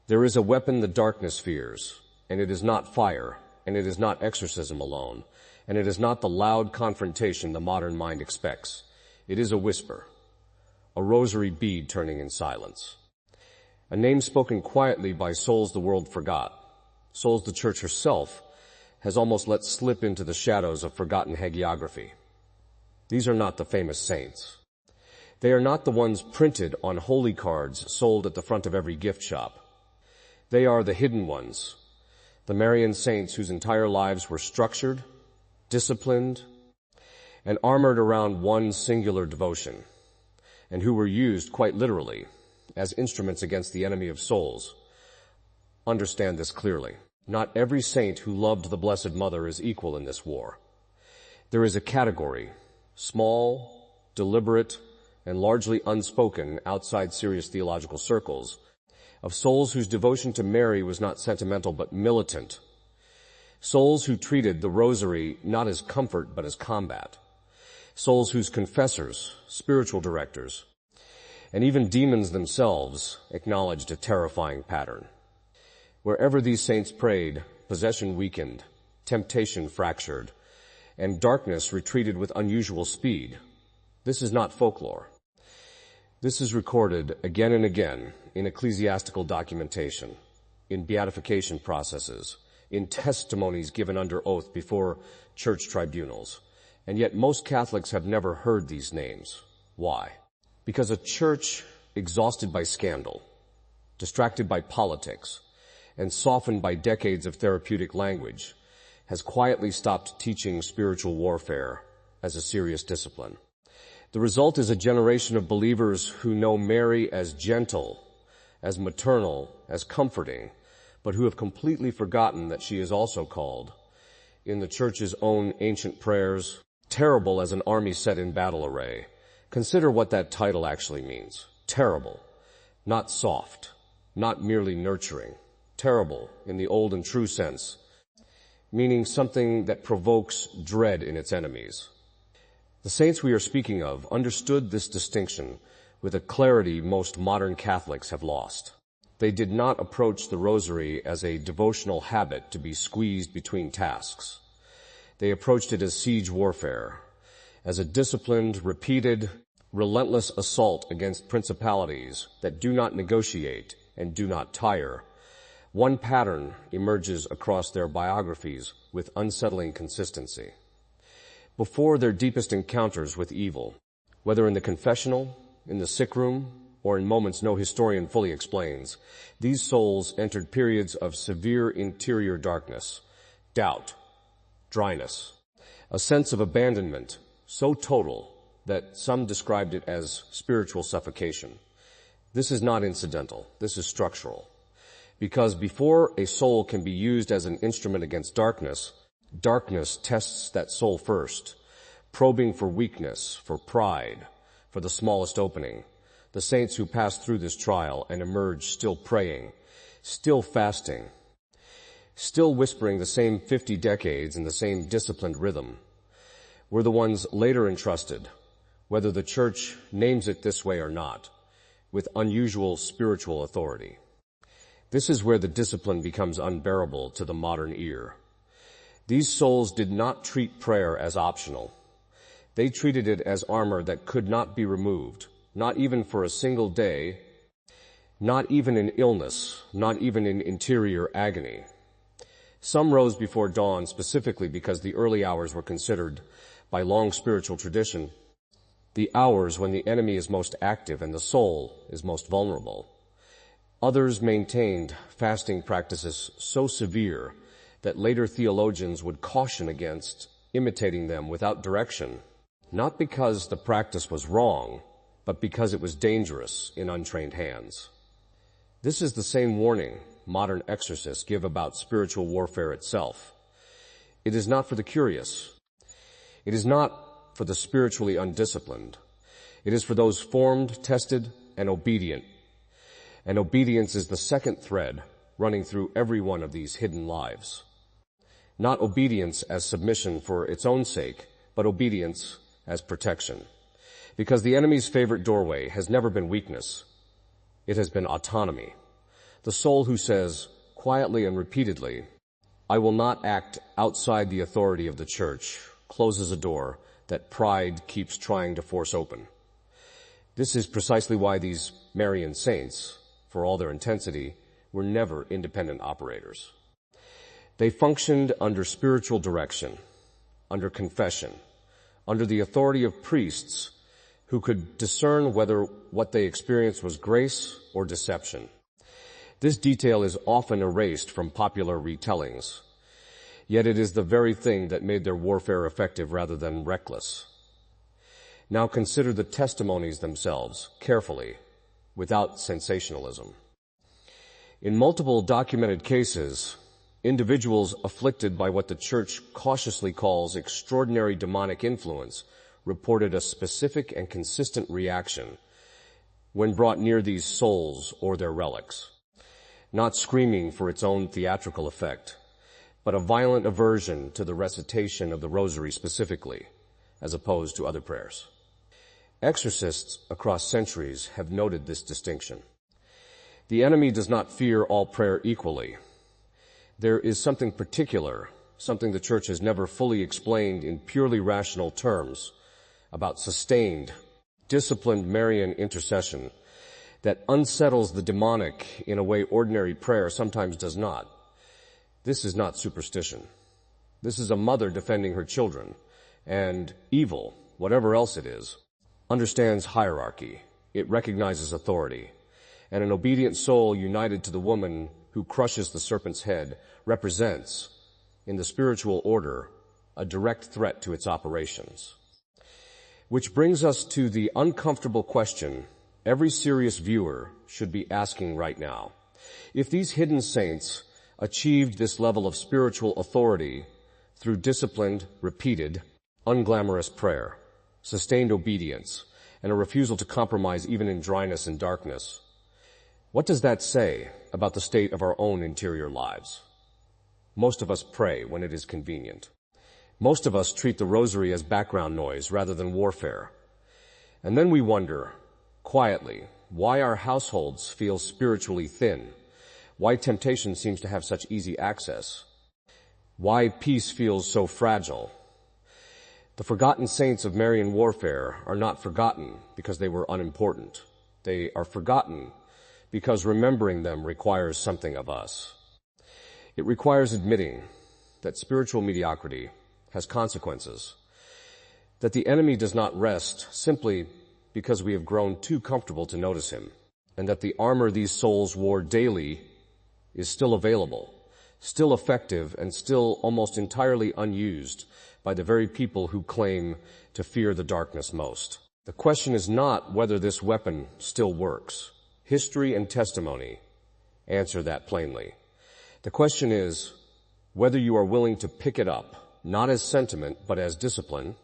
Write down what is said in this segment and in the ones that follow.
There is a weapon the darkness fears, and it is not fire, and it is not exorcism alone, and it is not the loud confrontation the modern mind expects. It is a whisper, a rosary bead turning in silence. A name spoken quietly by souls the world forgot, souls the Church herself has almost let slip into the shadows of forgotten hagiography. These are not the famous saints. They are not the ones printed on holy cards sold at the front of every gift shop. They are the hidden ones, the Marian saints whose entire lives were structured, disciplined, and armored around one singular devotion, and who were used quite literally as instruments against the enemy of souls. Understand this clearly. Not every saint who loved the Blessed Mother is equal in this war. There is a category, small, deliberate, and largely unspoken outside serious theological circles, of souls whose devotion to Mary was not sentimental but militant. Souls who treated the rosary not as comfort but as combat. Souls whose confessors, spiritual directors, and even demons themselves acknowledged a terrifying pattern. Wherever these saints prayed, possession weakened, temptation fractured, and darkness retreated with unusual speed. This is not folklore. This is recorded again and again in ecclesiastical documentation, in beatification processes, in testimonies given under oath before church tribunals. And yet most Catholics have never heard these names. Why? Because a church exhausted by scandal, distracted by politics, and softened by decades of therapeutic language has quietly stopped teaching spiritual warfare as a serious discipline. The result is a generation of believers who know Mary as gentle, as maternal, as comforting, but who have completely forgotten that she is also called, in the Church's own ancient prayers, terrible as an army set in battle array. Consider what that title actually means. Terrible, not soft, not merely nurturing. Terrible in the old and true sense, meaning something that provokes dread in its enemies. The saints we are speaking of understood this distinction with a clarity most modern Catholics have lost. They did not approach the rosary as a devotional habit to be squeezed between tasks. They approached it as siege warfare, as a disciplined, repeated, relentless assault against principalities that do not negotiate and do not tire. One pattern emerges across their biographies with unsettling consistency. Before their deepest encounters with evil, whether in the confessional, in the sick room, or in moments no historian fully explains, these souls entered periods of severe interior darkness, doubt, dryness, a sense of abandonment so total that some described it as spiritual suffocation. This is not incidental. This is structural. Because before a soul can be used as an instrument against darkness, darkness tests that soul first, probing for weakness, for pride, for the smallest opening. The saints who passed through this trial and emerged still praying, still fasting, still whispering the same 50 decades in the same disciplined rhythm, were the ones later entrusted, whether the Church names it this way or not, with unusual spiritual authority. This is where the discipline becomes unbearable to the modern ear. These souls did not treat prayer as optional. They treated it as armor that could not be removed, not even for a single day, not even in illness, not even in interior agony. Some rose before dawn specifically because the early hours were considered, by long spiritual tradition, the hours when the enemy is most active and the soul is most vulnerable. Others maintained fasting practices so severe that later theologians would caution against imitating them without direction, not because the practice was wrong, but because it was dangerous in untrained hands. This is the same warning modern exorcists give about spiritual warfare itself. It is not for the curious. It is not for the spiritually undisciplined. It is for those formed, tested, and obedient. And obedience is the second thread running through every one of these hidden lives. Not obedience as submission for its own sake, but obedience as protection. Because the enemy's favorite doorway has never been weakness. It has been autonomy. The soul who says, quietly and repeatedly, I will not act outside the authority of the church, closes a door that pride keeps trying to force open. This is precisely why these Marian saints, for all their intensity, were never independent operators. They functioned under spiritual direction, under confession, under the authority of priests who could discern whether what they experienced was grace or deception. This detail is often erased from popular retellings, yet it is the very thing that made their warfare effective rather than reckless. Now consider the testimonies themselves carefully, without sensationalism. In multiple documented cases, individuals afflicted by what the church cautiously calls extraordinary demonic influence reported a specific and consistent reaction when brought near these souls or their relics, not screaming for its own theatrical effect, but a violent aversion to the recitation of the rosary specifically, as opposed to other prayers. Exorcists across centuries have noted this distinction. The enemy does not fear all prayer equally. There is something particular, something the church has never fully explained in purely rational terms, about sustained, disciplined Marian intercession that unsettles the demonic in a way ordinary prayer sometimes does not. This is not superstition. This is a mother defending her children, and evil, whatever else it is, understands hierarchy. It recognizes authority, and an obedient soul united to the woman who crushes the serpent's head represents, in the spiritual order, a direct threat to its operations. Which brings us to the uncomfortable question every serious viewer should be asking right now. If these hidden saints achieved this level of spiritual authority through disciplined, repeated, unglamorous prayer, sustained obedience, and a refusal to compromise even in dryness and darkness, what does that say about the state of our own interior lives? Most of us pray when it is convenient. Most of us treat the rosary as background noise rather than warfare. And then we wonder, quietly, why our households feel spiritually thin, why temptation seems to have such easy access, why peace feels so fragile. The forgotten saints of Marian warfare are not forgotten because they were unimportant. They are forgotten because remembering them requires something of us. It requires admitting that spiritual mediocrity has consequences, that the enemy does not rest simply because we have grown too comfortable to notice him, and that the armor these souls wore daily is still available, still effective, and still almost entirely unused by the very people who claim to fear the darkness most. The question is not whether this weapon still works. History and testimony answer that plainly. The question is whether you are willing to pick it up, not as sentiment, but as discipline,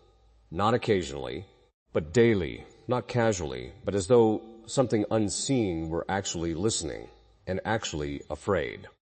not occasionally, but daily, not casually, but as though something unseen were actually listening and actually afraid.